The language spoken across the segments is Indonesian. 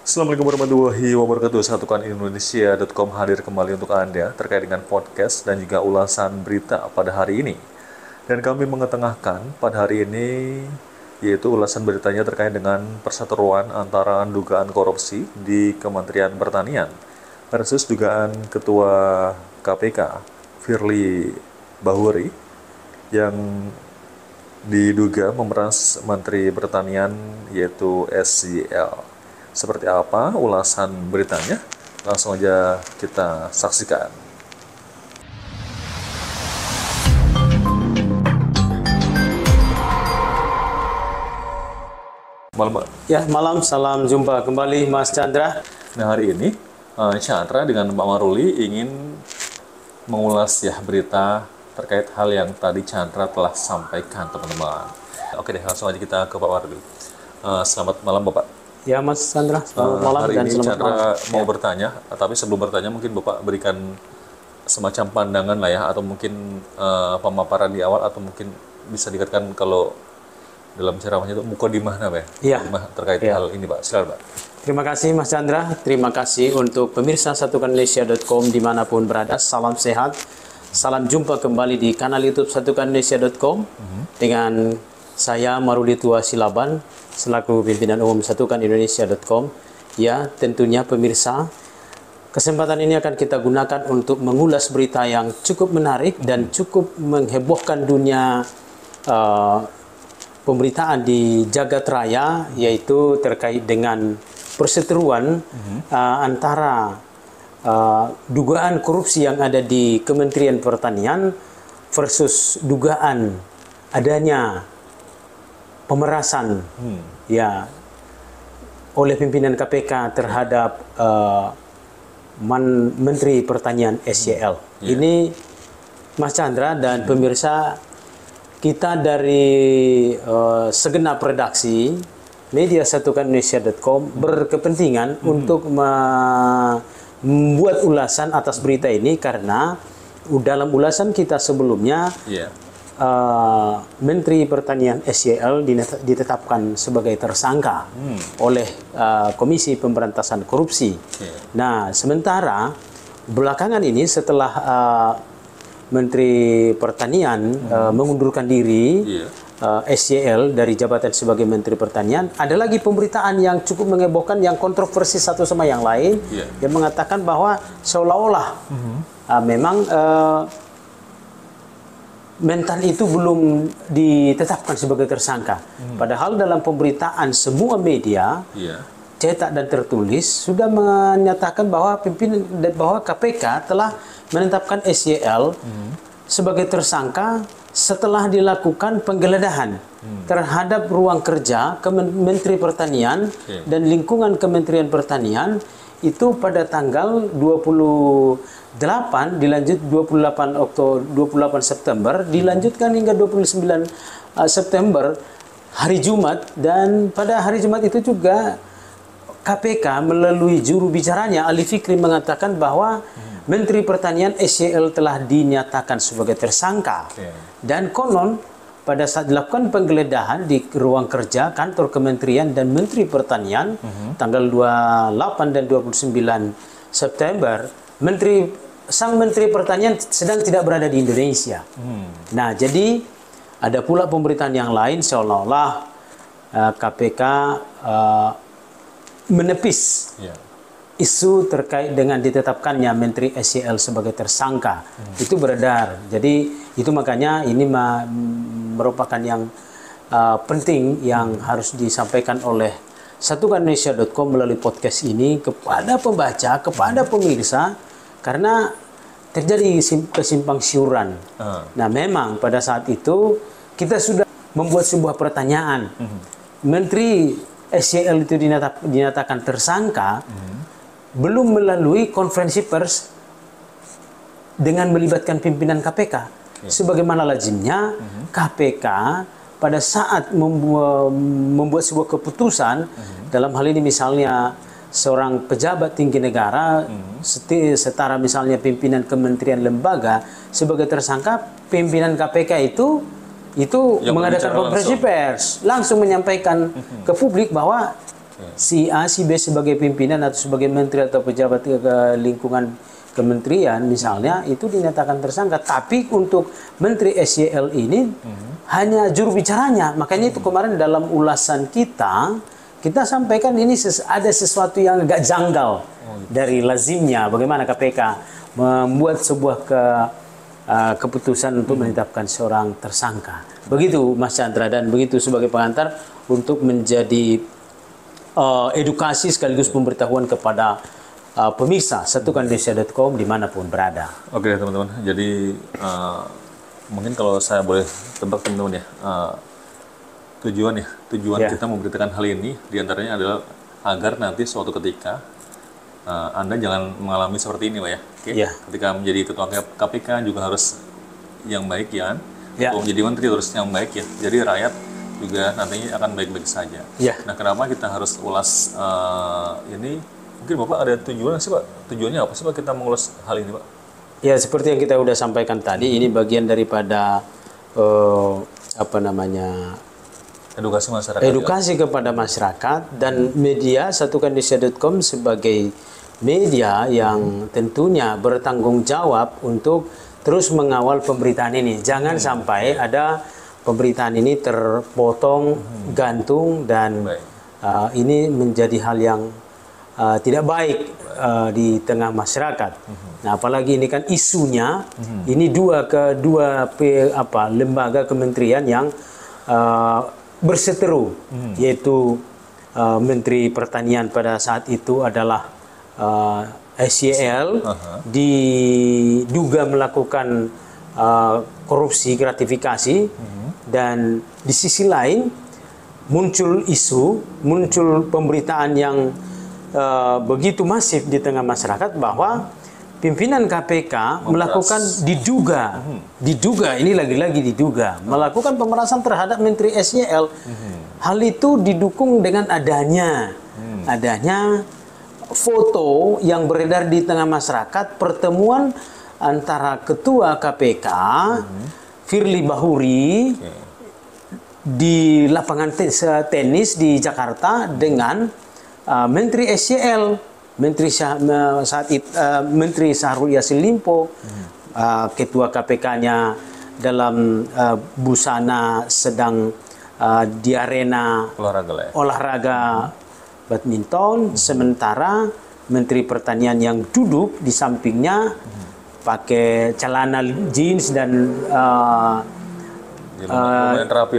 Assalamualaikum warahmatullahi wabarakatuh. Satukan Indonesia.com hadir kembali untuk Anda terkait dengan podcast dan juga ulasan berita pada hari ini. Dan kami mengetengahkan pada hari ini yaitu ulasan beritanya terkait dengan perseteruan antara dugaan korupsi di Kementerian Pertanian versus dugaan Ketua KPK Firly Bahuri yang diduga memeras Menteri Pertanian yaitu SYL. Seperti apa ulasan beritanya? Langsung aja kita saksikan. Malam, Pak. Ya, malam. Salam jumpa kembali, Mas Chandra. Nah, hari ini Chandra dengan Pak Maruli ingin mengulas ya berita terkait hal yang tadi Chandra telah sampaikan, teman-teman. Oke deh, langsung aja kita ke Pak Maruli. Selamat malam, Bapak. Ya, Mas Chandra. Selamat malam Hari dan ini selamat Chandra malam. mau bertanya, tapi sebelum bertanya mungkin Bapak berikan semacam pandangan lah ya, atau mungkin pemaparan di awal, atau mungkin bisa dikatakan kalau dalam ceramahnya itu mukadimah apa ya? Iya. Mukadimah terkait Iya. hal ini, Pak. Silakan, Pak. Terima kasih, Mas Chandra. Terima kasih untuk pemirsa satukanindonesia.com dimanapun berada. Salam sehat. Salam jumpa kembali di kanal YouTube satukanindonesia.com dengan saya Maruli Tua Silaban selaku pimpinan umum satukanindonesia.com. Ya, tentunya pemirsa, kesempatan ini akan kita gunakan untuk mengulas berita yang cukup menarik dan cukup menghebohkan dunia pemberitaan di jagat raya, yaitu terkait dengan perseteruan antara dugaan korupsi yang ada di Kementerian Pertanian versus dugaan adanya pemerasan ya oleh pimpinan KPK terhadap Menteri Pertanian SYL. Ini Mas Chandra dan pemirsa, kita dari segenap redaksi media satukanindonesia.com berkepentingan untuk membuat ulasan atas berita ini karena dalam ulasan kita sebelumnya Menteri Pertanian SYL ditetapkan sebagai tersangka oleh Komisi Pemberantasan Korupsi. Nah, sementara belakangan ini setelah Menteri Pertanian mengundurkan diri SYL dari jabatan sebagai Menteri Pertanian, ada lagi pemberitaan yang cukup mengebohkan, yang kontroversi satu sama yang lain, yang mengatakan bahwa seolah-olah memang mentan itu belum ditetapkan sebagai tersangka. Padahal dalam pemberitaan semua media, cetak dan tertulis, sudah menyatakan bahwa KPK telah menetapkan SYL sebagai tersangka setelah dilakukan penggeledahan terhadap ruang kerja Menteri Pertanian dan lingkungan Kementerian Pertanian itu pada tanggal 28 dilanjut 28 September dilanjutkan hingga 29 September hari Jumat, dan pada hari Jumat itu juga KPK melalui juru bicaranya Ali Fikri mengatakan bahwa Menteri Pertanian SYL telah dinyatakan sebagai tersangka. Dan konon pada saat dilakukan penggeledahan di ruang kerja kantor kementerian dan Menteri Pertanian tanggal 28 dan 29 September, Sang Menteri Pertanian sedang tidak berada di Indonesia. Nah, jadi ada pula pemberitaan yang lain seolah-olah KPK menepis isu terkait dengan ditetapkannya Menteri SYL sebagai tersangka. Itu beredar. Jadi itu makanya ini merupakan yang penting yang harus disampaikan oleh satukanindonesia.com melalui podcast ini kepada pembaca, kepada pemirsa, karena terjadi kesimpang siuran. Nah, memang pada saat itu kita sudah membuat sebuah pertanyaan. Menteri SYL itu dinyatakan tersangka belum melalui konferensi pers dengan melibatkan pimpinan KPK. Sebagaimana lazimnya KPK pada saat membuat sebuah keputusan, dalam hal ini misalnya seorang pejabat tinggi negara, setara misalnya pimpinan kementerian lembaga sebagai tersangka, pimpinan KPK itu mengadakan konferensi pers, langsung menyampaikan ke publik bahwa Si A, si B sebagai pimpinan atau sebagai menteri atau pejabat ke lingkungan kementerian misalnya itu dinyatakan tersangka. Tapi untuk Menteri SYL ini hanya juru bicaranya. Makanya itu kemarin dalam ulasan kita sampaikan ini ada sesuatu yang agak janggal dari lazimnya. Bagaimana KPK membuat sebuah keputusan untuk menetapkan seorang tersangka. Begitu Mas Chandra, dan begitu sebagai pengantar untuk menjadi edukasi sekaligus pemberitahuan kepada pemirsa satukanindonesia.com dimanapun berada. Oke teman-teman, jadi mungkin kalau saya boleh tebak teman-teman ya, tujuan kita memberitakan hal ini diantaranya adalah agar nanti suatu ketika Anda jangan mengalami seperti ini Pak ya. Oke? Ya. Ketika menjadi ketua KPK juga harus yang baik ya. Ya. Kalau menjadi menteri harus yang baik ya. Jadi rakyat juga nantinya akan baik-baik saja. Ya. Nah kenapa kita harus ulas ini? Mungkin Bapak ada tujuan sih Pak? Tujuannya apa sih Pak kita mengulas hal ini Pak? Ya seperti yang kita udah sampaikan tadi, ini bagian daripada Edukasi masyarakat. Edukasi kepada masyarakat, dan media satukanindonesia.com sebagai media yang tentunya bertanggung jawab untuk terus mengawal pemberitaan ini. Jangan sampai ada pemberitaan ini terpotong, gantung, dan ini menjadi hal yang tidak baik di tengah masyarakat. Nah, apalagi ini kan isunya ini dua lembaga kementerian yang berseteru, yaitu Menteri Pertanian pada saat itu adalah SYL, diduga melakukan korupsi gratifikasi, dan di sisi lain muncul pemberitaan yang begitu masif di tengah masyarakat bahwa pimpinan KPK melakukan diduga ini lagi-lagi diduga melakukan pemerasan terhadap Menteri SYL. Hal itu didukung dengan adanya foto yang beredar di tengah masyarakat, pertemuan antara Ketua KPK Firly Bahuri di lapangan tenis di Jakarta dengan Menteri SYL, Menteri Syahrul Yassin Limpo, Ketua KPK-nya dalam busana sedang di arena olahraga badminton, sementara Menteri Pertanian yang duduk di sampingnya pakai celana jeans dan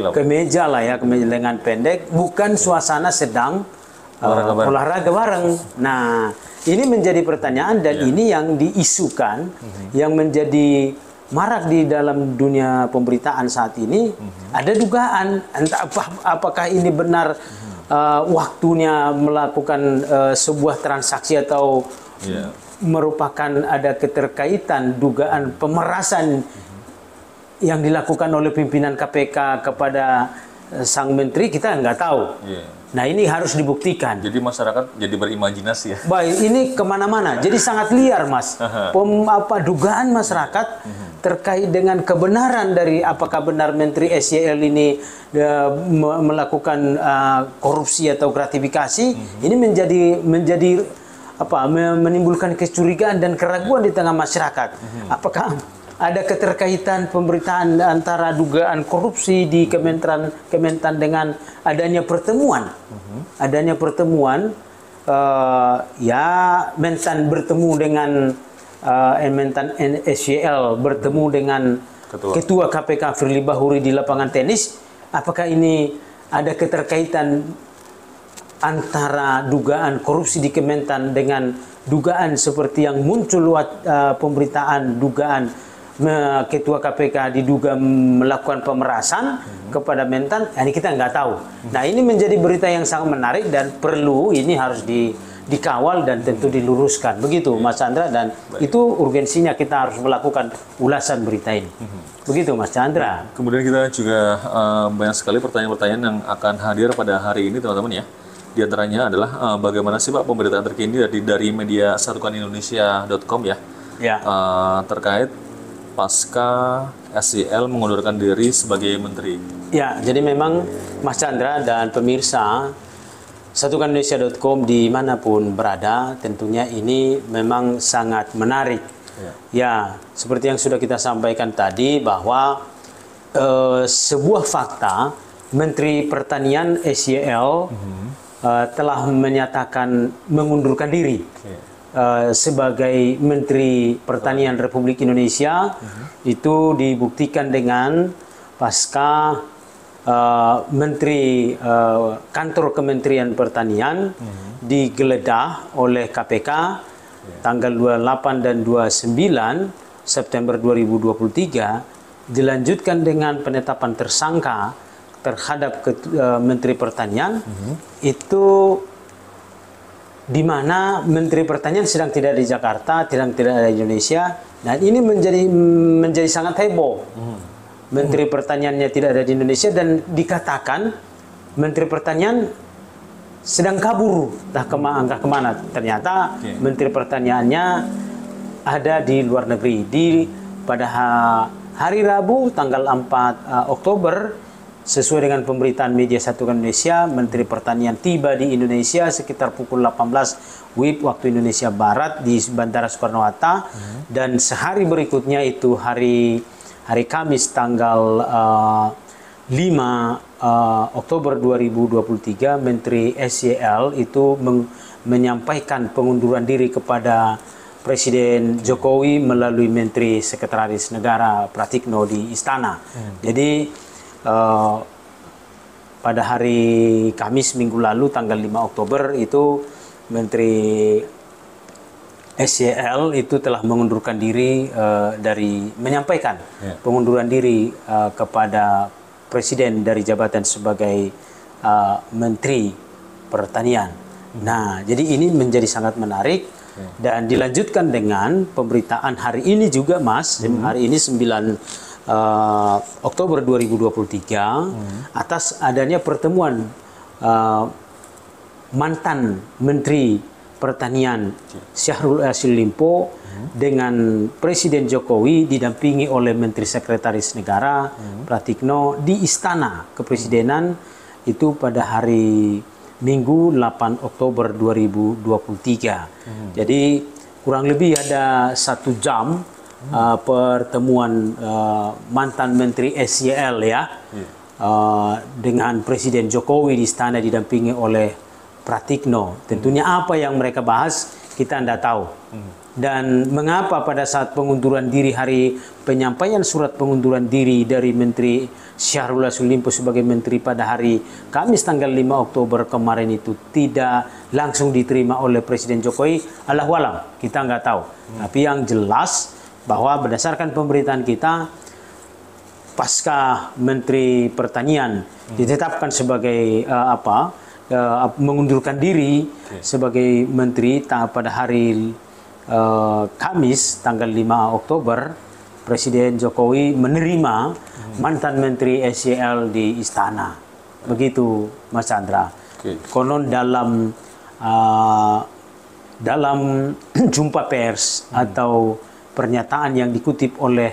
kemeja lengan pendek, bukan suasana sedang olahraga bareng. Nah, ini menjadi pertanyaan, dan ini yang diisukan, yang menjadi marak di dalam dunia pemberitaan saat ini. Ada dugaan, entah apakah ini benar waktunya melakukan sebuah transaksi atau merupakan ada keterkaitan dugaan pemerasan yang dilakukan oleh pimpinan KPK kepada sang menteri, kita nggak tahu. Nah, ini harus dibuktikan. Jadi masyarakat jadi berimajinasi ya. Baik, ini kemana-mana. Jadi sangat liar, Mas. Dugaan masyarakat terkait dengan kebenaran dari apakah benar Menteri SYL ini melakukan korupsi atau gratifikasi. Ini menimbulkan kecurigaan dan keraguan di tengah masyarakat. Apakah ada keterkaitan pemberitaan antara dugaan korupsi di Kementan dengan adanya pertemuan. Adanya pertemuan, Mentan bertemu dengan Mentan SYL bertemu dengan Ketua KPK Firly Bahuri di lapangan tenis. Apakah ini ada keterkaitan antara dugaan korupsi di Kementan dengan dugaan seperti yang muncul pemberitaan dugaan Ketua KPK diduga melakukan pemerasan kepada Mentan? Ini kita nggak tahu. Nah, ini menjadi berita yang sangat menarik dan perlu ini harus dikawal dan tentu diluruskan. Begitu Mas Chandra, dan itu urgensinya kita harus melakukan ulasan berita ini. Begitu Mas Chandra. Kemudian kita juga banyak sekali pertanyaan-pertanyaan yang akan hadir pada hari ini teman-teman ya. Di antaranya adalah bagaimana sih Pak pemberitaan terkini dari media satukanindonesia.com ya, terkait pasca SYL mengundurkan diri sebagai menteri. Ya, jadi memang Mas Chandra dan pemirsa, satukanindonesia.com dimanapun berada, tentunya ini memang sangat menarik. Ya, seperti yang sudah kita sampaikan tadi bahwa sebuah fakta, Menteri Pertanian SYL telah menyatakan mengundurkan diri sebagai Menteri Pertanian Republik Indonesia. Itu dibuktikan dengan pasca Menteri Kantor Kementerian Pertanian digeledah oleh KPK tanggal 28 dan 29 September 2023, dilanjutkan dengan penetapan tersangka terhadap Menteri Pertanian, itu di mana Menteri Pertanian sedang tidak di Jakarta, tidak ada di Indonesia. Nah, ini menjadi sangat heboh. Menteri Pertaniannya tidak ada di Indonesia dan dikatakan Menteri Pertanian sedang kabur, entah kemana. Ternyata Menteri Pertaniannya ada di luar negeri. Pada hari Rabu tanggal 4 Oktober, sesuai dengan pemberitaan media Satukan Indonesia, Menteri Pertanian tiba di Indonesia sekitar pukul 18 WIB waktu Indonesia Barat di Bandara Soekarno-Hatta. Dan sehari berikutnya itu hari Kamis tanggal 5 Oktober 2023, Menteri SYL itu menyampaikan pengunduran diri kepada Presiden Jokowi melalui Menteri Sekretaris Negara Pratikno di Istana. Jadi pada hari Kamis minggu lalu tanggal 5 Oktober itu Menteri SYL itu telah mengundurkan diri menyampaikan pengunduran diri kepada Presiden dari jabatan sebagai Menteri Pertanian. Nah, jadi ini menjadi sangat menarik dan dilanjutkan dengan pemberitaan hari ini juga, Mas. Hari ini 9 Oktober 2023 atas adanya pertemuan mantan Menteri Pertanian Syahrul Yassin Limpo dengan Presiden Jokowi didampingi oleh Menteri Sekretaris Negara Pratikno di Istana Kepresidenan itu pada hari Minggu 8 Oktober 2023. Jadi kurang lebih ada 1 jam pertemuan mantan Menteri SYL dengan Presiden Jokowi di Istana didampingi oleh Pratikno. Tentunya apa yang mereka bahas kita tidak tahu. Dan mengapa pada saat pengunduran diri, hari penyampaian surat pengunduran diri dari Menteri Syahrul Yassin Limpo sebagai Menteri pada hari Kamis tanggal 5 Oktober kemarin itu tidak langsung diterima oleh Presiden Jokowi, Allahu alam, kita nggak tahu. Tapi yang jelas bahwa berdasarkan pemberitaan kita, pasca Menteri Pertanian ditetapkan sebagai mengundurkan diri sebagai menteri pada hari Kamis tanggal 5 Oktober, Presiden Jokowi menerima mantan Menteri SYL di Istana. Begitu, Mas Chandra. Konon dalam jumpa pers atau pernyataan yang dikutip oleh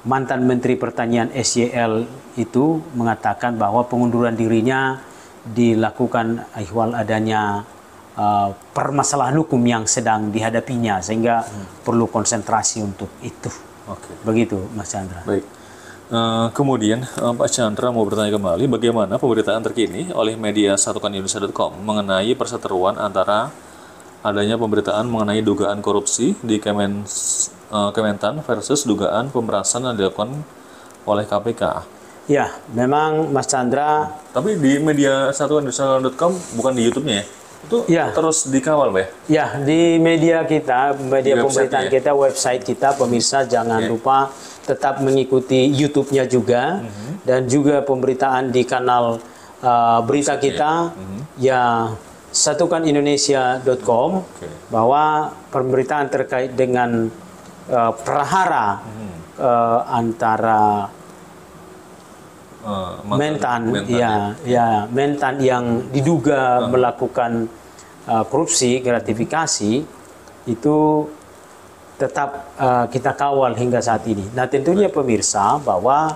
mantan Menteri Pertanian SYL itu mengatakan bahwa pengunduran dirinya dilakukan ihwal adanya permasalahan hukum yang sedang dihadapinya, sehingga perlu konsentrasi untuk itu. Begitu, Mas Chandra. Baik. Kemudian Pak Chandra mau bertanya kembali, bagaimana pemberitaan terkini oleh media satukanindonesia.com mengenai perseteruan antara adanya pemberitaan mengenai dugaan korupsi di Kementan versus dugaan pemerasan yang dilakukan oleh KPK. Ya, memang Mas Chandra. Tapi di media satukanindonesia.com, bukan di YouTube-nya ya? Itu terus dikawal, Pak? Ya, di media kita, media pemberitaan kita, website kita, pemirsa jangan lupa tetap mengikuti YouTube-nya juga, dan juga pemberitaan di kanal berita kita, ya satukanindonesia.com, bahwa pemberitaan terkait dengan prahara antara Mentan yang diduga melakukan korupsi gratifikasi itu tetap kita kawal hingga saat ini. Nah, tentunya pemirsa bahwa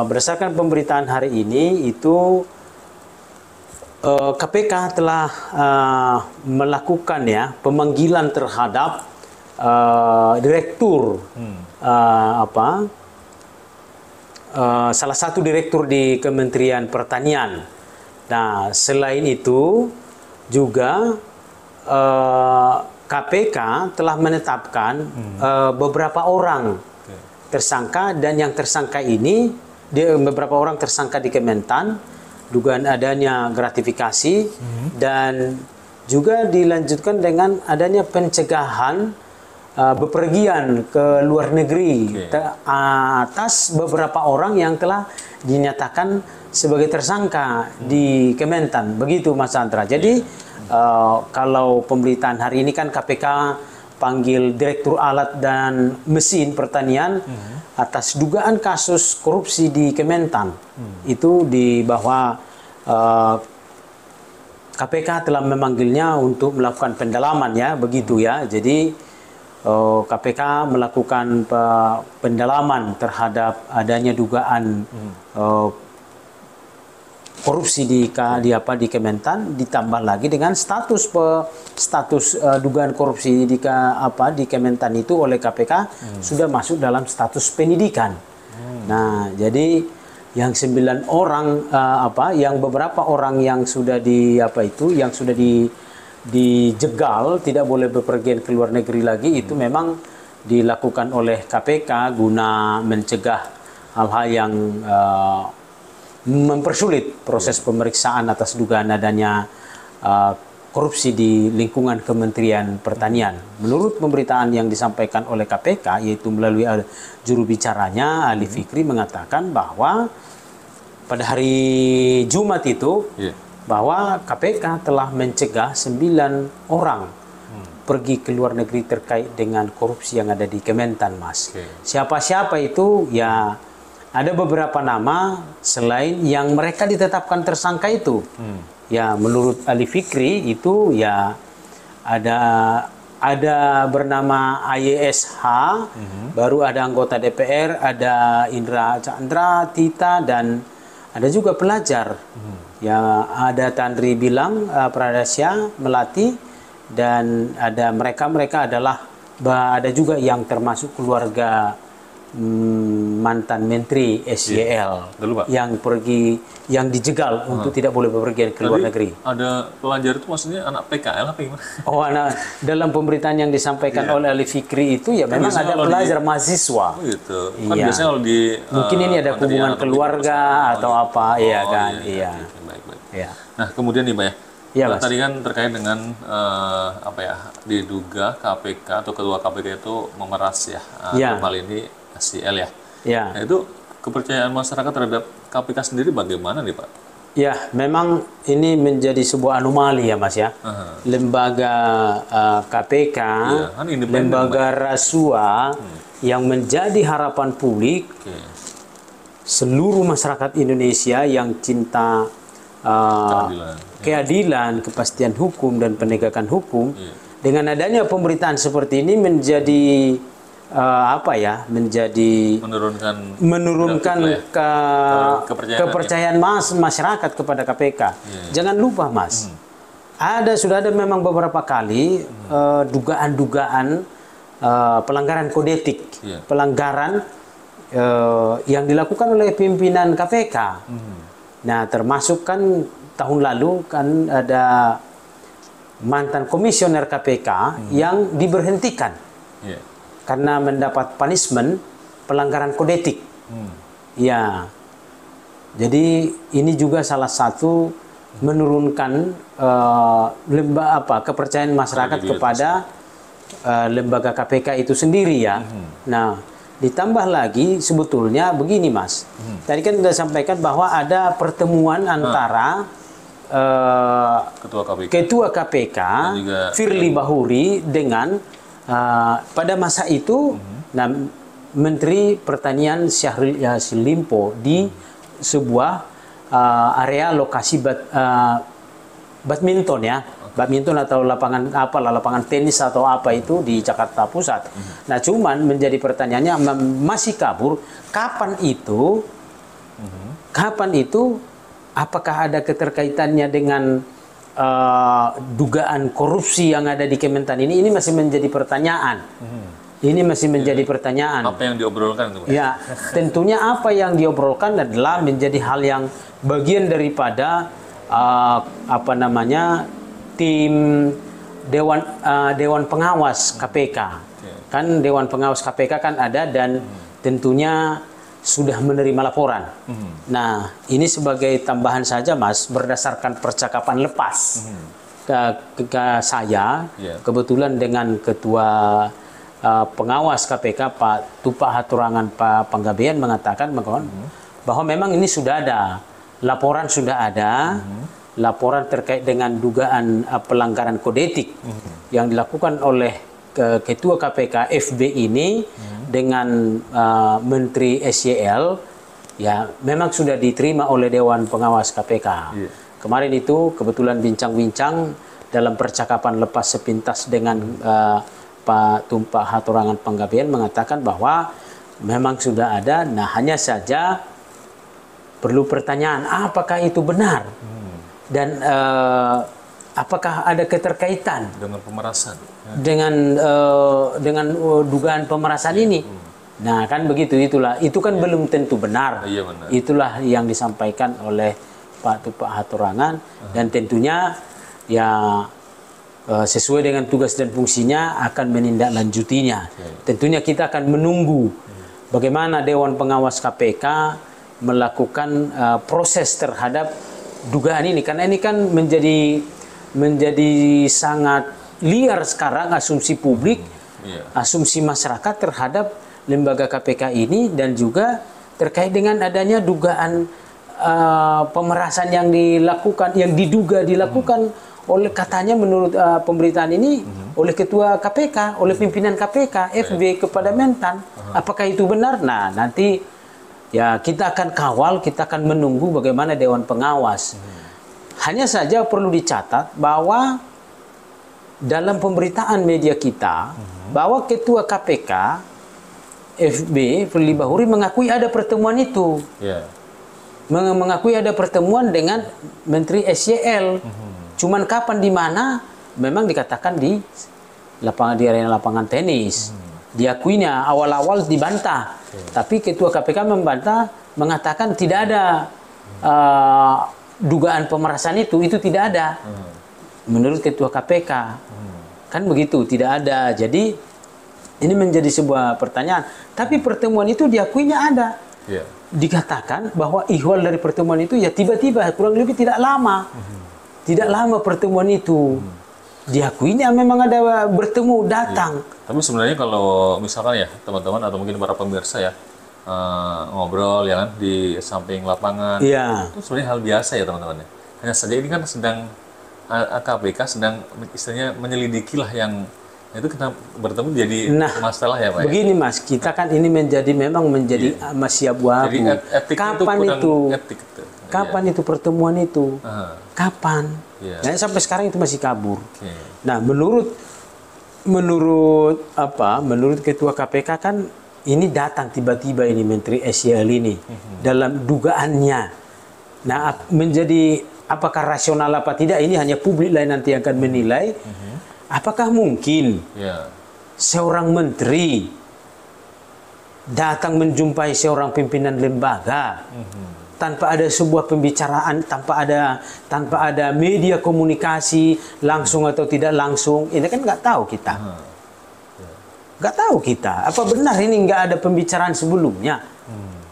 berdasarkan pemberitaan hari ini itu KPK telah melakukan ya pemanggilan terhadap direktur salah satu direktur di Kementerian Pertanian. Nah, selain itu juga KPK telah menetapkan beberapa orang tersangka, dan yang tersangka ini beberapa orang tersangka di Kementan, dugaan adanya gratifikasi, dan juga dilanjutkan dengan adanya pencegahan bepergian ke luar negeri atas beberapa orang yang telah dinyatakan sebagai tersangka di Kementan. Begitu Mas Andra. Jadi kalau pemberitaan hari ini kan KPK panggil Direktur Alat dan Mesin Pertanian atas dugaan kasus korupsi di Kementan. Itu di bahwa KPK telah memanggilnya untuk melakukan pendalaman ya, begitu ya. Jadi KPK melakukan pendalaman terhadap adanya dugaan korupsi di Kementan, ditambah lagi dengan status dugaan korupsi di Kementan itu oleh KPK sudah masuk dalam status penyidikan. Nah, jadi yang 9 orang yang beberapa orang yang sudah dijegal tidak boleh bepergian ke luar negeri lagi, itu memang dilakukan oleh KPK guna mencegah hal-hal yang mempersulit proses pemeriksaan atas dugaan adanya korupsi di lingkungan Kementerian Pertanian. Menurut pemberitaan yang disampaikan oleh KPK, yaitu melalui juru bicaranya Ali Fikri, mengatakan bahwa pada hari Jumat itu bahwa KPK telah mencegah 9 orang pergi ke luar negeri terkait dengan korupsi yang ada di Kementan, Mas. Siapa-siapa itu ya, ada beberapa nama selain yang mereka ditetapkan tersangka itu. Ya, menurut Ali Fikri itu ya ada bernama AYSH, baru ada anggota DPR, ada Indra Chandra, Tita, dan ada juga pelajar. Ya, ada Tandri Bilang, Pradasya, Melati, dan ada mereka adalah ada juga yang termasuk keluarga mantan Menteri SYL yang dijegal untuk tidak boleh bepergian ke luar negeri. Ada pelajar itu maksudnya anak PKL apa gimana? Oh, dalam pemberitaan yang disampaikan oleh Ali Fikri itu ya kan memang ada pelajar mahasiswa. Oh gitu. Kan biasanya kalau di mungkin ini ada hubungan keluarga atau apa, iya kan? Iya. Baik. Nah, kemudian nih, Pak ya. Ya, Mas. Tadi kan terkait dengan diduga KPK atau ketua KPK itu memeras dalam hal ini SYL ya. Nah, itu kepercayaan masyarakat terhadap KPK sendiri bagaimana nih, Pak? Ya, memang ini menjadi sebuah anomali ya, Mas ya. Lembaga KPK, kan lembaga rasuah yang menjadi harapan publik seluruh masyarakat Indonesia yang cinta keadilan, kepastian hukum dan penegakan hukum. Dengan adanya pemberitaan seperti ini menjadi menurunkan kepercayaan masyarakat kepada KPK. Jangan lupa, Mas, sudah ada memang beberapa kali dugaan-dugaan pelanggaran kode etik, pelanggaran yang dilakukan oleh pimpinan KPK. Nah, termasuk kan tahun lalu kan ada mantan komisioner KPK yang diberhentikan karena mendapat punishment pelanggaran kode etik. Ya, jadi ini juga salah satu menurunkan kepercayaan masyarakat kepada lembaga KPK itu sendiri ya. Nah, ditambah lagi sebetulnya begini, Mas. Tadi kan sudah sampaikan bahwa ada pertemuan antara Ketua KPK Firly Bahuri dengan pada masa itu Menteri Pertanian Syahrul Yassin Limpo di sebuah area lokasi badminton ya. Badminton atau lapangan tenis atau apa itu di Jakarta Pusat. Nah, cuman menjadi pertanyaannya masih kabur kapan itu apakah ada keterkaitannya dengan dugaan korupsi yang ada di Kementan ini masih menjadi pertanyaan. Ini masih menjadi pertanyaan. Apa yang diobrolkan itu? Ya, tentunya apa yang diobrolkan adalah menjadi hal yang bagian daripada tim Dewan Pengawas KPK. Kan Dewan Pengawas KPK kan ada dan tentunya sudah menerima laporan. Nah, ini sebagai tambahan saja, Mas, berdasarkan percakapan lepas ke saya, kebetulan dengan Ketua Pengawas KPK Pak Tupak Haturangan Pak Panggabean mengatakan bahwa memang ini sudah ada laporan, laporan terkait dengan dugaan pelanggaran kode etik yang dilakukan oleh Ketua KPK FB ini dengan Menteri SYL, ya memang sudah diterima oleh Dewan Pengawas KPK. Kemarin itu kebetulan bincang-bincang dalam percakapan lepas sepintas dengan Pak Tupak Haturangan Panggabean mengatakan bahwa memang sudah ada. Nah, hanya saja perlu pertanyaan, apakah itu benar? Dan apakah ada keterkaitan dengan pemerasan? Dengan dugaan pemerasan ini? Nah, kan begitu, itu kan belum tentu benar. Benar. Itulah yang disampaikan oleh Pak Tupak Haturangan dan tentunya ya sesuai dengan tugas dan fungsinya akan menindaklanjutinya. Tentunya kita akan menunggu bagaimana Dewan Pengawas KPK melakukan proses terhadap dugaan ini, karena ini kan menjadi sangat liar sekarang asumsi publik, asumsi masyarakat terhadap lembaga KPK ini dan juga terkait dengan adanya dugaan pemerasan yang diduga dilakukan oleh, katanya menurut pemberitaan ini oleh Ketua KPK, oleh pimpinan KPK FB kepada Mentan. Apakah itu benar? Nah, nanti ya kita akan kawal, kita akan menunggu bagaimana Dewan Pengawas. Hanya saja perlu dicatat bahwa dalam pemberitaan media kita bahwa Ketua KPK FB Firly Bahuri mengakui ada pertemuan itu. Mengakui ada pertemuan dengan Menteri SYL. Cuman kapan, di mana, memang dikatakan di arena lapangan tenis. Diakuinya awal-awal dibantah. Tapi Ketua KPK membantah, mengatakan tidak ada dugaan pemerasan itu tidak ada. Menurut Ketua KPK. Kan begitu, tidak ada. Jadi ini menjadi sebuah pertanyaan. Tapi pertemuan itu diakuinya ada. Dikatakan bahwa ihwal dari pertemuan itu ya tiba-tiba, kurang lebih tidak lama. Tidak lama pertemuan itu. Diakuinya memang ada bertemu, datang. Tapi sebenarnya kalau misalkan ya teman-teman atau mungkin para pemirsa ya ngobrol ya kan di samping lapangan, itu sebenarnya hal biasa ya teman-teman ya. Hanya saja ini kan sedang KPK sedang istilahnya menyelidiki lah yang itu kita bertemu jadi masalah ya Pak. Begini Mas, kita kan ini memang menjadi masih abu-abu. Kapan itu? Kapan itu pertemuan itu? Kapan? Nah, sampai sekarang itu masih kabur. Nah, menurut Ketua KPK kan ini datang tiba-tiba ini Menteri SYL ini dalam dugaannya. Nah, menjadi apakah rasional apa tidak, ini hanya publik lah nanti yang akan menilai. Apakah mungkin seorang menteri datang menjumpai seorang pimpinan lembaga tanpa ada sebuah pembicaraan, tanpa ada media komunikasi langsung atau tidak langsung? Ini kan nggak tahu kita. Nggak tahu kita. Apa benar ini nggak ada pembicaraan sebelumnya?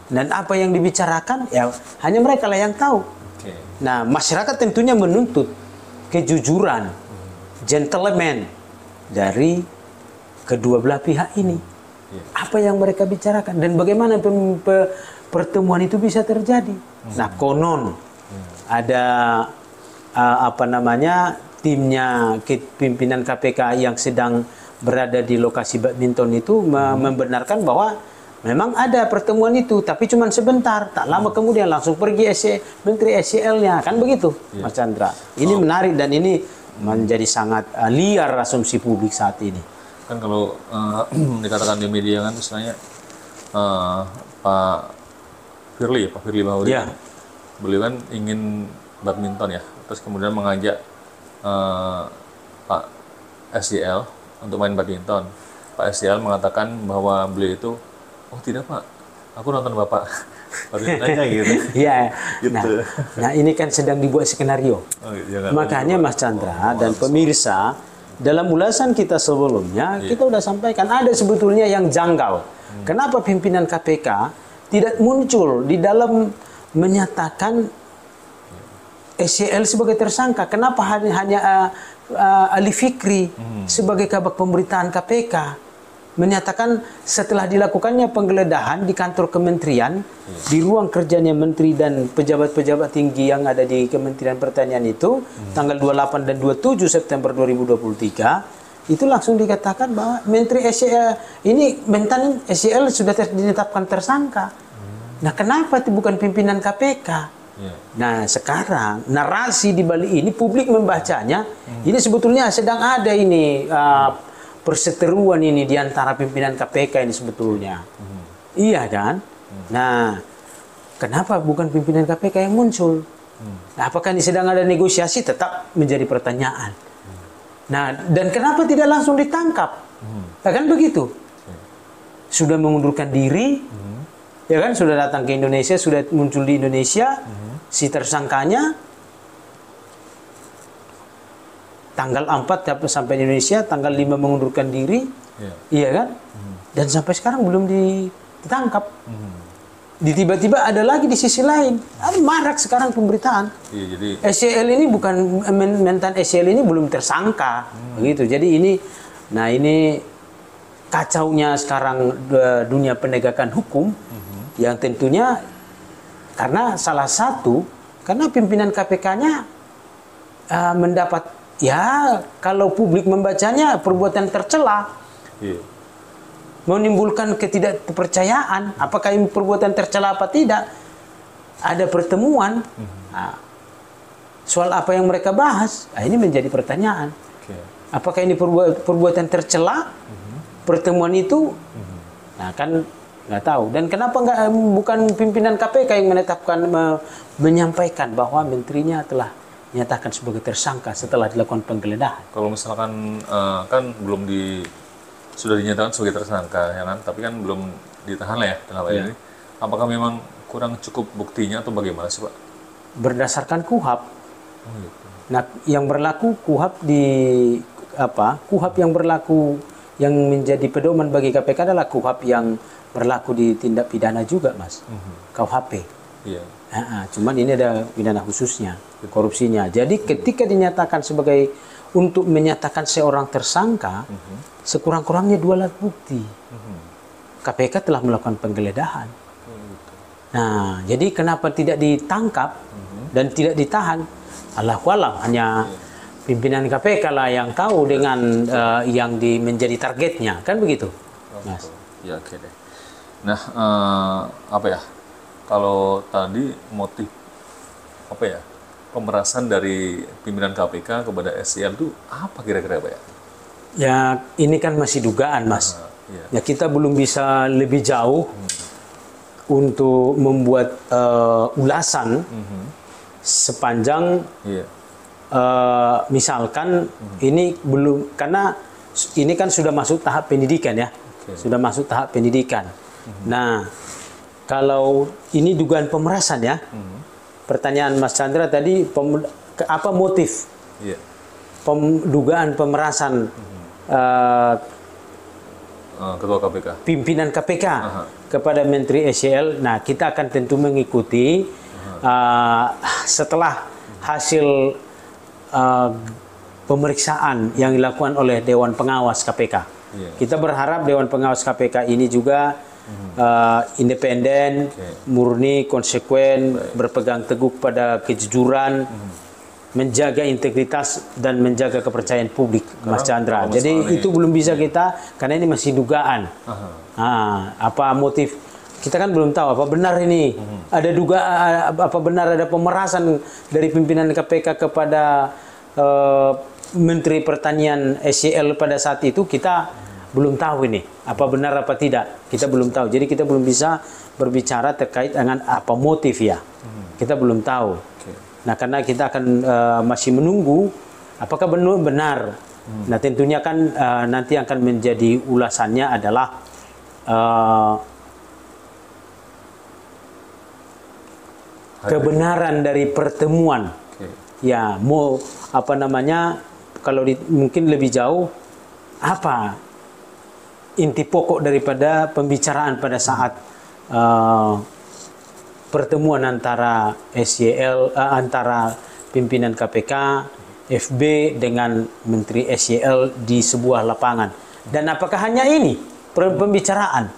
Dan apa yang dibicarakan ya hanya mereka lah yang tahu. Nah, masyarakat tentunya menuntut kejujuran, gentleman dari kedua belah pihak ini. Apa yang mereka bicarakan dan bagaimana pertemuan itu bisa terjadi. Nah, konon ada timnya pimpinan KPK yang sedang berada di lokasi badminton itu membenarkan bahwa memang ada pertemuan itu, tapi cuma sebentar, tak lama kemudian langsung pergi Menteri SYL-nya, kan begitu, Mas Chandra. Ini menarik dan ini menjadi sangat liar asumsi publik saat ini. Kan kalau dikatakan di media kan misalnya Pak Firly Bahuri beliau kan ingin badminton ya, terus kemudian mengajak Pak SYL untuk main badminton. Pak SYL mengatakan bahwa beliau itu, oh tidak Pak, aku nonton Bapak badminton aja gitu. Iya. Gitu. Nah, ini kan sedang dibuat skenario. Oh, iya, Makanya Mas Chandra dan pemirsa, dalam ulasan kita sebelumnya, kita udah sampaikan ada sebetulnya yang janggal. Kenapa pimpinan KPK tidak muncul di dalam menyatakan SYL sebagai tersangka? Kenapa hanya Ali Fikri sebagai kabak pemberitaan KPK menyatakan setelah dilakukannya penggeledahan di kantor kementerian, di ruang kerjanya menteri dan pejabat-pejabat tinggi yang ada di Kementerian Pertanian itu, tanggal 28 dan 27 September 2023, itu langsung dikatakan bahwa Menteri SYL ini, mentan SYL sudah ditetapkan tersangka. Nah, kenapa itu bukan pimpinan KPK? Nah, sekarang narasi di balik ini publik membacanya, ini sebetulnya sedang ada ini perseteruan ini di antara pimpinan KPK ini sebetulnya. Iya kan? Nah, kenapa bukan pimpinan KPK yang muncul? Nah, apakah ini sedang ada negosiasi? Tetap menjadi pertanyaan. Nah, dan kenapa tidak langsung ditangkap? Ya kan begitu? Sudah mengundurkan diri, ya kan? Sudah datang ke Indonesia, sudah muncul di Indonesia, si tersangkanya tanggal 4 sampai di Indonesia, tanggal 5 mengundurkan diri, iya kan? Dan sampai sekarang belum ditangkap. Tiba-tiba ada lagi di sisi lain, ada marak sekarang pemberitaan. Jadi SYL ini bukan, mentan SYL ini belum tersangka, begitu. Jadi ini kacaunya sekarang dunia penegakan hukum, yang tentunya karena salah satu, karena pimpinan KPK-nya mendapat, ya kalau publik membacanya perbuatan tercela, menimbulkan ketidakpercayaan. Apakah ini perbuatan tercela apa tidak? Ada pertemuan. Nah, soal apa yang mereka bahas, ini menjadi pertanyaan. Apakah ini perbuatan tercela? Pertemuan itu, nah kan nggak tahu. Dan kenapa bukan pimpinan KPK yang menetapkan, menyampaikan bahwa menterinya telah dinyatakan sebagai tersangka setelah dilakukan penggeledahan? Kalau misalkan kan sudah dinyatakan sebagai tersangka, ya kan? Tapi kan belum ditahan lah ya dalam hal ini. Apakah memang kurang cukup buktinya atau bagaimana sih Pak? Berdasarkan KUHP. Nah, yang berlaku KUHP KUHP yang berlaku yang menjadi pedoman bagi KPK adalah KUHP yang berlaku di tindak pidana juga, Mas. KUHP. Iya. Cuman ini ada pidana khususnya, korupsinya. Jadi ketika dinyatakan sebagai, untuk menyatakan seorang tersangka, sekurang-kurangnya 2 alat bukti. KPK telah melakukan penggeledahan. Nah, jadi kenapa tidak ditangkap dan tidak ditahan? Allahualam, hanya pimpinan KPK lah yang tahu dengan yang menjadi targetnya, kan begitu, Mas? Ya, oke deh. Nah, apa ya? Kalau tadi motif pemerasan dari pimpinan KPK kepada SYL itu apa kira-kira Pak ya? Ya, ini kan masih dugaan, Mas. Ya, kita belum bisa lebih jauh untuk membuat ulasan sepanjang misalkan ini belum, karena ini kan sudah masuk tahap pendidikan ya, sudah masuk tahap pendidikan. Nah, kalau ini dugaan pemerasan ya, pertanyaan Mas Chandra tadi, apa motif dugaan pemerasan Ketua KPK, pimpinan KPK kepada Menteri SYL? Nah, kita akan tentu mengikuti setelah hasil pemeriksaan yang dilakukan oleh Dewan Pengawas KPK. Kita berharap Dewan Pengawas KPK ini juga independen, murni, konsekuen, berpegang teguh pada kejujuran, menjaga integritas dan menjaga kepercayaan publik, Mas Chandra. Jadi itu belum bisa kita, karena ini masih dugaan. Apa motif? Kita kan belum tahu apa benar ini. Ada dugaan, apa benar ada pemerasan dari pimpinan KPK kepada Menteri Pertanian SYL pada saat itu. Kita belum tahu ini apa benar apa tidak, kita belum tahu. Jadi kita belum bisa berbicara terkait dengan apa motif ya, kita belum tahu. Nah karena kita akan masih menunggu apakah benar. Nah tentunya kan nanti akan menjadi ulasannya adalah kebenaran dari pertemuan. Ya mau apa namanya, kalau mungkin lebih jauh apa inti pokok daripada pembicaraan pada saat pertemuan antara SYL antara pimpinan KPK, FB dengan Menteri SYL di sebuah lapangan. Dan apakah hanya ini pembicaraan?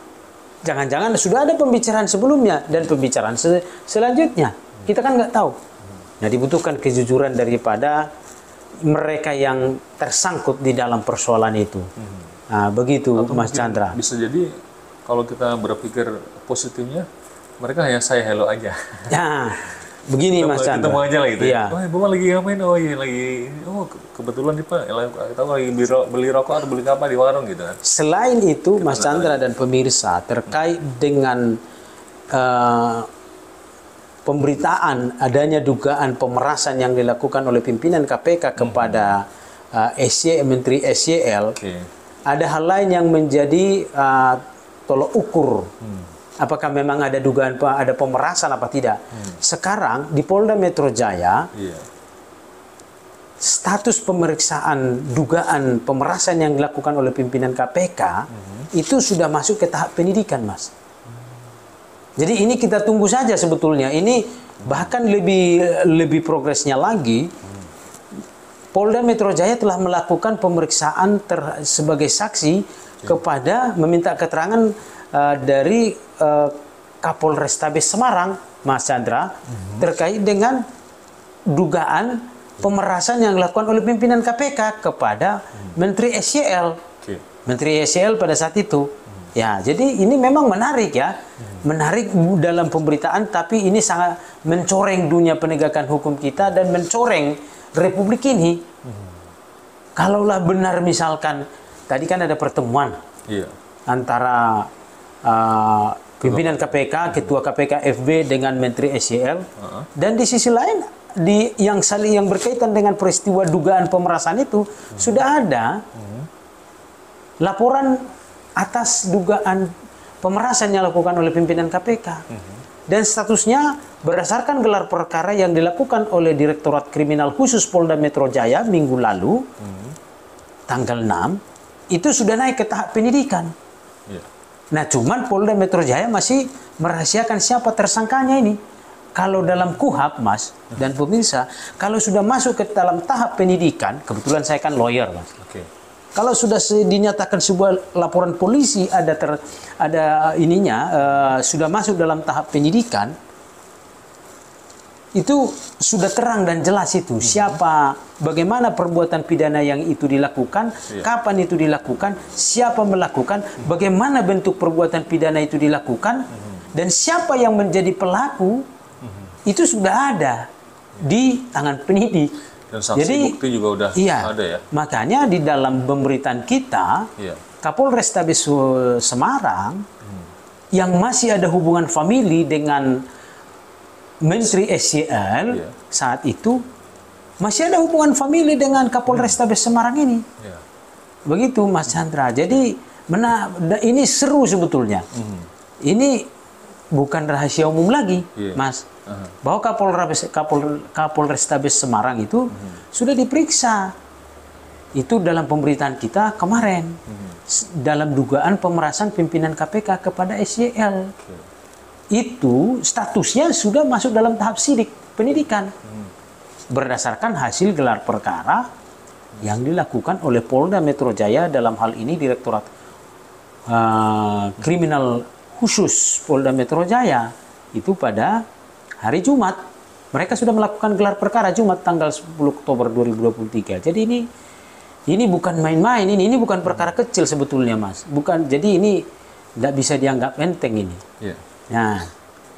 Jangan-jangan sudah ada pembicaraan sebelumnya dan pembicaraan selanjutnya. Kita kan nggak tahu. Nah dibutuhkan kejujuran daripada mereka yang tersangkut di dalam persoalan itu. Nah, begitu atau Mas Chandra. Bisa jadi kalau kita berpikir positifnya, mereka hanya say hello aja. Nah, begini Mas Chandra. Ketemu aja lah gitu. Iya. Oh, Bapak lagi ngapain? Oh iya lagi. Oh kebetulan nih Pak, kita lagi beli rokok atau beli apa di warung gitu kan. Selain itu Mas Chandra dan pemirsa terkait dengan pemberitaan adanya dugaan pemerasan yang dilakukan oleh pimpinan KPK kepada Menteri SYL, ada hal lain yang menjadi tolok ukur. Apakah memang ada dugaan ada pemerasan apa tidak? Sekarang di Polda Metro Jaya, status pemeriksaan dugaan pemerasan yang dilakukan oleh pimpinan KPK itu sudah masuk ke tahap penyidikan, Mas. Jadi ini kita tunggu saja sebetulnya. Ini bahkan lebih progresnya lagi. Polda Metro Jaya telah melakukan pemeriksaan sebagai saksi kepada meminta keterangan dari Kapolrestabes Semarang, Mas Chandra, terkait dengan dugaan pemerasan yang dilakukan oleh pimpinan KPK kepada Menteri SYL. Menteri SYL pada saat itu. Ya, jadi ini memang menarik ya. Menarik dalam pemberitaan, tapi ini sangat mencoreng dunia penegakan hukum kita dan mencoreng Republik ini. Kalaulah benar misalkan tadi kan ada pertemuan antara pimpinan KPK, Ketua KPK FB dengan Menteri SYL, dan di sisi lain yang berkaitan dengan peristiwa dugaan pemerasan itu sudah ada laporan atas dugaan pemerasan yang dilakukan oleh pimpinan KPK. Dan statusnya berdasarkan gelar perkara yang dilakukan oleh Direktorat Kriminal Khusus Polda Metro Jaya minggu lalu, tanggal 6, itu sudah naik ke tahap penyidikan. Nah, cuman Polda Metro Jaya masih merahasiakan siapa tersangkanya ini. Kalau dalam KUHAP, Mas, dan pemirsa, kalau sudah masuk ke dalam tahap penyidikan, kebetulan saya kan lawyer, Mas. Kalau sudah dinyatakan sebuah laporan polisi sudah masuk dalam tahap penyidikan, itu sudah terang dan jelas itu siapa, bagaimana perbuatan pidana yang itu dilakukan, kapan itu dilakukan, siapa melakukan, bagaimana bentuk perbuatan pidana itu dilakukan, dan siapa yang menjadi pelaku, itu sudah ada di tangan penyidik. Dan saksi bukti juga udah ada ya. Makanya di dalam pemberitaan kita, Kapolrestabes Semarang yang masih ada hubungan famili dengan Menteri SYL saat itu, masih ada hubungan famili dengan Kapolrestabes Semarang ini. Begitu Mas Chandra. Jadi ini seru sebetulnya. Ini bukan rahasia umum lagi, Mas. Bahwa Kapolrestabes Semarang itu sudah diperiksa. Itu dalam pemberitaan kita kemarin. Dalam dugaan pemerasan pimpinan KPK kepada SYL. Itu statusnya sudah masuk dalam tahap sidik penyidikan. Berdasarkan hasil gelar perkara yang dilakukan oleh Polda Metro Jaya, dalam hal ini Direktorat Kriminal Khusus Polda Metro Jaya, itu pada hari Jumat. Mereka sudah melakukan gelar perkara Jumat tanggal 10 Oktober 2023. Jadi ini bukan main-main, ini bukan perkara kecil sebetulnya, Mas. Bukan, jadi ini tidak bisa dianggap enteng ini. Nah,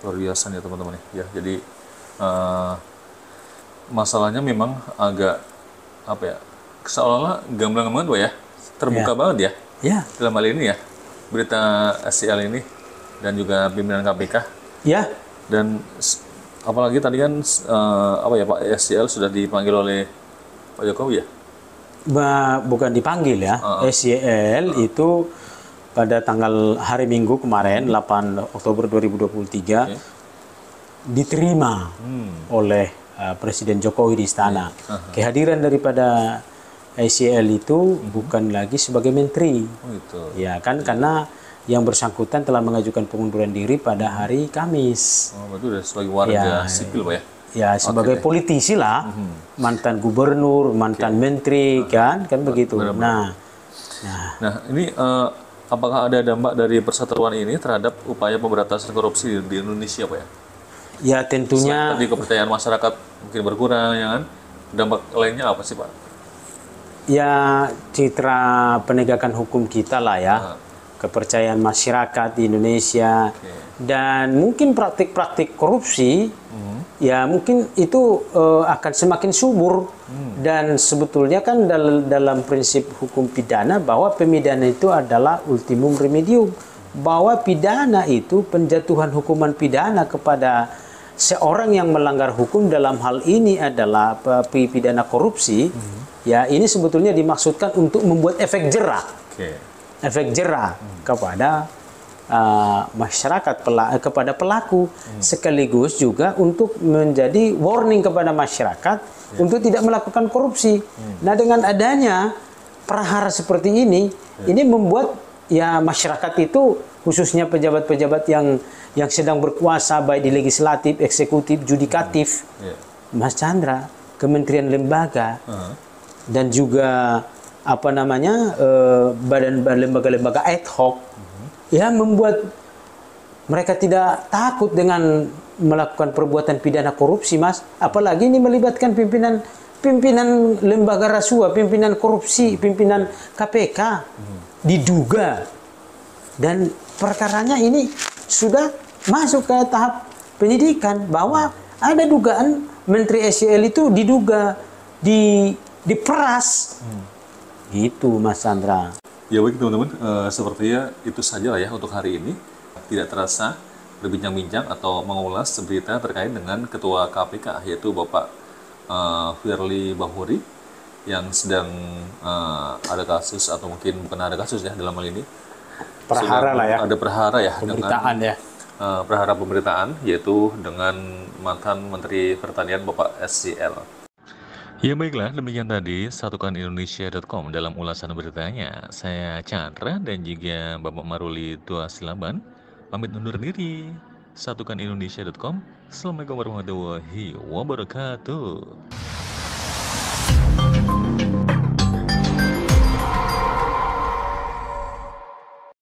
luar biasa nih teman-teman ya. Jadi masalahnya memang agak seolah-olah gamblang banget, Pak ya. terbuka banget ya Ya, dalam hal ini ya, berita SCL ini dan juga pimpinan KPK. ya, Dan apalagi tadi kan apa ya Pak, SCL sudah dipanggil oleh Pak Jokowi ya. bukan dipanggil ya. SCL itu pada tanggal hari Minggu kemarin, 8 Oktober 2023, diterima oleh Presiden Jokowi di istana. Kehadiran daripada SCL itu bukan lagi sebagai menteri. Oh itu. Ya kan, karena yang bersangkutan telah mengajukan pengunduran diri pada hari Kamis. Oh, berarti udah sebagai warga sipil Pak ya. Ya, sebagai politisi lah, mantan gubernur, mantan menteri, kan begitu. Nah, ini apakah ada dampak dari persatuan ini terhadap upaya pemberantasan korupsi di Indonesia Pak ya? ya tentunya Tadi kepercayaan masyarakat mungkin berkurang ya kan? Dampak lainnya apa sih Pak? ya citra penegakan hukum kita lah ya, kepercayaan masyarakat di Indonesia, dan mungkin praktik-praktik korupsi, ya mungkin itu akan semakin subur. Dan sebetulnya kan dalam prinsip hukum pidana bahwa pemidana itu adalah ultimum remedium, bahwa pidana itu penjatuhan hukuman pidana kepada seorang yang melanggar hukum, dalam hal ini adalah pidana korupsi. Ya, ini sebetulnya dimaksudkan untuk membuat efek jerah. Efek jerah kepada masyarakat, kepada pelaku, sekaligus juga untuk menjadi warning kepada masyarakat untuk tidak melakukan korupsi. Nah, dengan adanya prahara seperti ini membuat ya masyarakat itu, khususnya pejabat-pejabat yang sedang berkuasa baik di legislatif, eksekutif, judikatif, Mas Chandra, kementerian lembaga, dan juga lembaga-lembaga ad hoc, ya membuat mereka tidak takut dengan melakukan perbuatan pidana korupsi, Mas. Apalagi ini melibatkan pimpinan lembaga rasuah, pimpinan korupsi, pimpinan KPK diduga, dan perkaranya ini sudah masuk ke tahap penyidikan, bahwa ada dugaan Menteri SCL itu diduga diperas. Gitu Mas Chandra. Ya baik teman-teman, sepertinya itu saja lah ya untuk hari ini. Tidak terasa berbincang-bincang atau mengulas berita terkait dengan Ketua KPK, yaitu Bapak Firly Bahuri, yang sedang ada kasus, atau mungkin bukan ada kasus ya dalam hal ini. Perhara lah ya. Ada perhara ya. Pemberitaan dengan, ya. Perhara pemberitaan, yaitu dengan mantan Menteri Pertanian Bapak SCL. Ya baiklah, demikian tadi satukanindonesia.com dalam ulasan beritanya. Saya Chandra dan juga Bapak Maruli Tuasilaban pamit undur diri. Satukanindonesia.com. Assalamualaikum warahmatullahi wabarakatuh.